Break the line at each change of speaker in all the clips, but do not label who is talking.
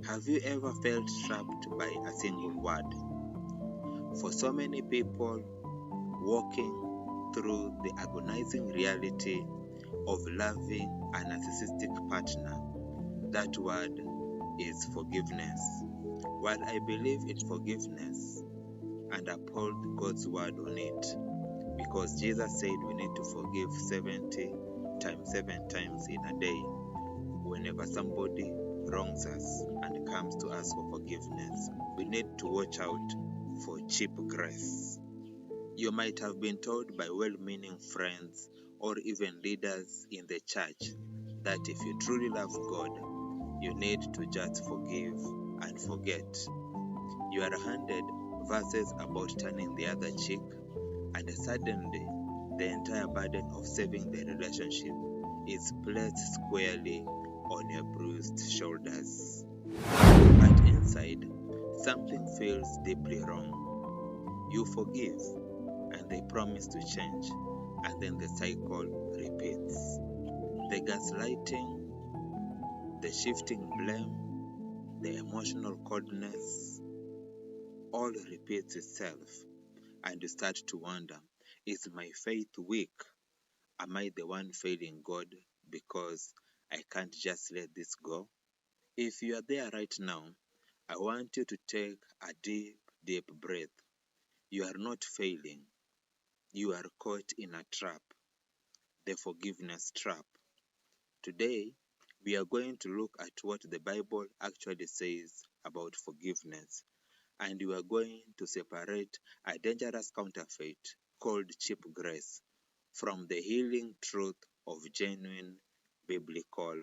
Have you ever felt trapped by a single word? For so many people walking through the agonizing reality of loving a narcissistic partner, that word is forgiveness. While I believe in forgiveness and uphold God's word on it, because Jesus said we need to forgive 70 times 7 times in a day whenever somebody wrongs us and comes to us for forgiveness, we need to watch out for cheap grace. You might have been told by well-meaning friends or even leaders in the church that if you truly love God, you need to just forgive and forget. You are handed verses about turning the other cheek, and suddenly the entire burden of saving the relationship is placed squarely on your bruised shoulders. But inside, something feels deeply wrong. You forgive, and they promise to change, and then the cycle repeats. The gaslighting, the shifting blame, the emotional coldness, all repeats itself, and you start to wonder, is my faith weak? Am I the one failing God because I can't just let this go? If you are there right now, I want you to take a deep, deep breath. You are not failing. You are caught in a trap, the forgiveness trap. Today, we are going to look at what the Bible actually says about forgiveness, and we are going to separate a dangerous counterfeit called cheap grace from the healing truth of genuine biblical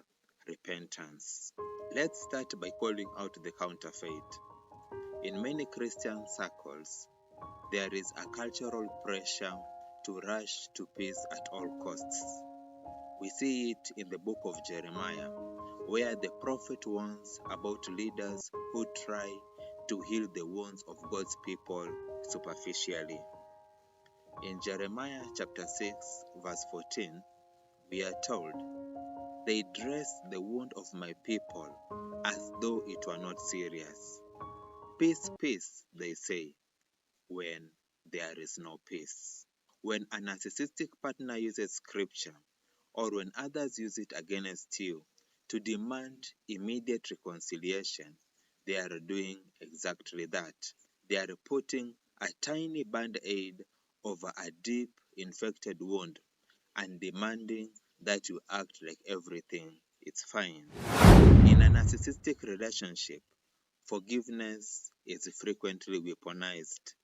repentance. Let's start by calling out the counterfeit. In many Christian circles, there is a cultural pressure to rush to peace at all costs. We see it in the book of Jeremiah, where the prophet warns about leaders who try to heal the wounds of God's people superficially. In Jeremiah chapter 6, verse 14, we are told, "They dress the wound of my people as though it were not serious. Peace, peace, they say, when there is no peace." When a narcissistic partner uses scripture, or when others use it against you to demand immediate reconciliation, they are doing exactly that. They are putting a tiny band-aid over a deep infected wound and demanding that you act like everything is fine. In a narcissistic relationship, forgiveness is frequently weaponized.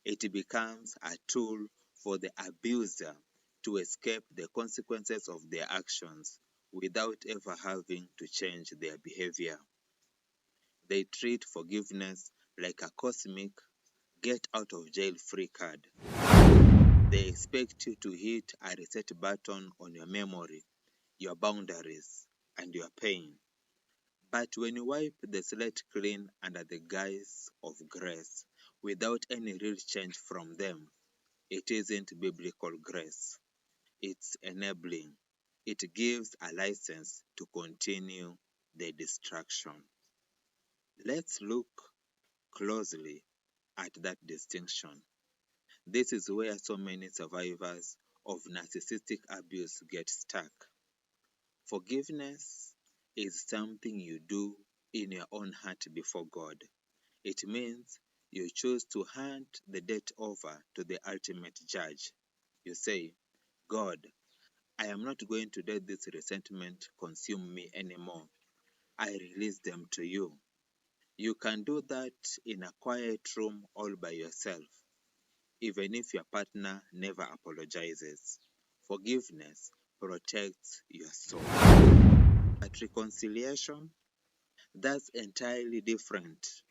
It becomes a tool for the abuser to escape the consequences of their actions without ever having to change their behavior. They treat forgiveness like a cosmic get-out-of-jail-free card. They expect you to hit a reset button on your memory, your boundaries, and your pain. But when you wipe the slate clean under the guise of grace, without any real change from them, it isn't biblical grace. It's enabling. It gives a license to continue the destruction. Let's look closely at that distinction. This is where so many survivors of narcissistic abuse get stuck. Forgiveness is something you do in your own heart before God. It means you choose to hand the debt over to the ultimate judge. You say, "God, I am not going to let this resentment consume me anymore. I release them to you." You can do that in a quiet room all by yourself, even if your partner never apologizes. Forgiveness protects your soul. But reconciliation, that's entirely different.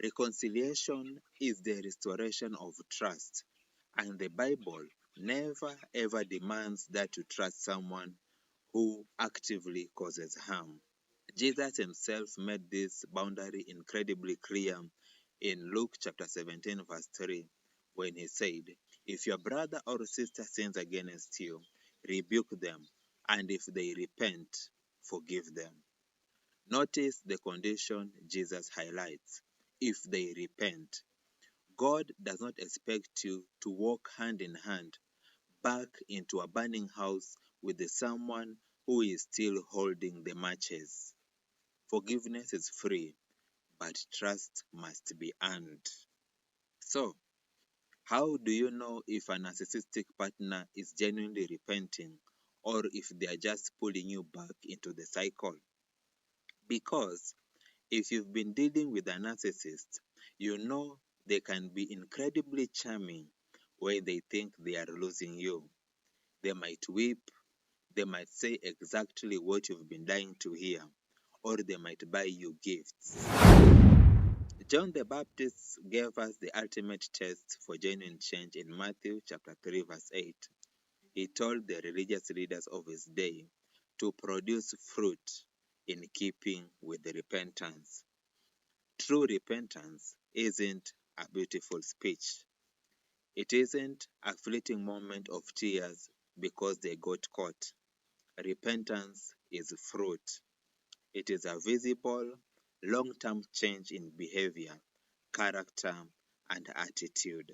Reconciliation is the restoration of trust, and the Bible never ever demands that you trust someone who actively causes harm. Jesus himself made this boundary incredibly clear in Luke chapter 17 verse 3 when he said, "If your brother or sister sins against you, rebuke them, and if they repent, forgive them." Notice the condition Jesus highlights: if they repent. God does not expect you to walk hand in hand back into a burning house with someone who is still holding the matches. Forgiveness is free, but trust must be earned. So, how do you know if a narcissistic partner is genuinely repenting or if they are just pulling you back into the cycle? Because if you've been dealing with a narcissist, you know they can be incredibly charming when they think they are losing you. They might weep, they might say exactly what you've been dying to hear, or they might buy you gifts. John the Baptist gave us the ultimate test for genuine change in Matthew chapter 3 verse 8. He told the religious leaders of his day to produce fruit in keeping with the repentance. True repentance isn't a beautiful speech. It isn't a fleeting moment of tears because they got caught. Repentance is fruit. It is a visible, long-term change in behavior, character, and attitude.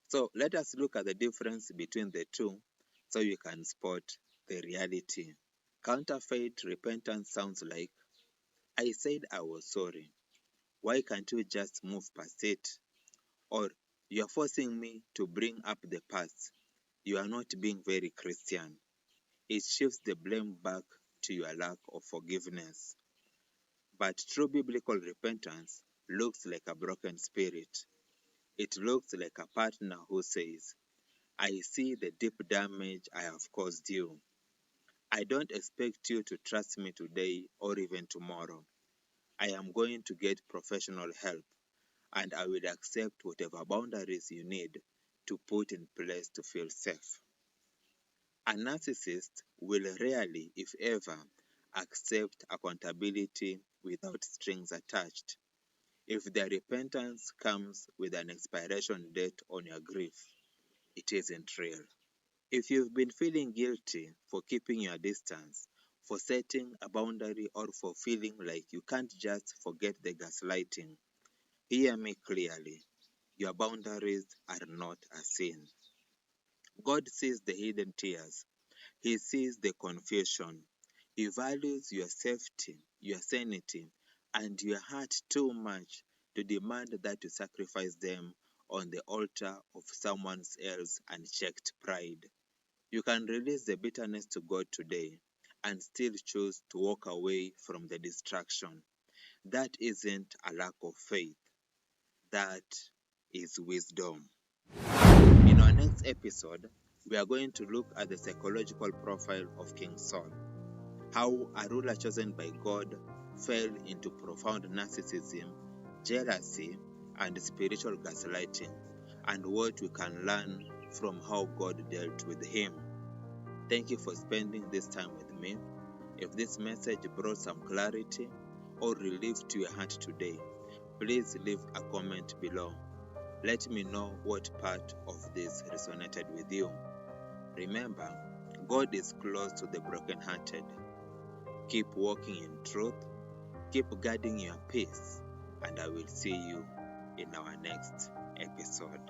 So let us look at the difference between the two so you can spot the reality. Counterfeit repentance sounds like, I said I was sorry. Why can't you just move past it? Or, you're forcing me to bring up the past. You are not being very Christian. It shifts the blame back to your lack of forgiveness. But true biblical repentance looks like a broken spirit. It looks like a partner who says, I see the deep damage I have caused you. I don't expect you to trust me today or even tomorrow. I am going to get professional help, and I will accept whatever boundaries you need to put in place to feel safe. A narcissist will rarely, if ever, accept accountability without strings attached. If their repentance comes with an expiration date on your grief, it isn't real. If you've been feeling guilty for keeping your distance, for setting a boundary, or for feeling like you can't just forget the gaslighting, hear me clearly. Your boundaries are not a sin. God sees the hidden tears. He sees the confusion. He values your safety, your sanity, and your heart too much to demand that you sacrifice them on the altar of someone else's unchecked pride. You can release the bitterness to God today and still choose to walk away from the distraction. That isn't a lack of faith. That is wisdom. In our next episode, we are going to look at the psychological profile of King Saul, how a ruler chosen by God fell into profound narcissism, jealousy, and spiritual gaslighting, and what we can learn from how God dealt with him. Thank you for spending this time with me. If this message brought some clarity or relief to your heart today, please leave a comment below. Let me know what part of this resonated with you. Remember, God is close to the brokenhearted. Keep walking in truth, keep guarding your peace, and I will see you in our next episode.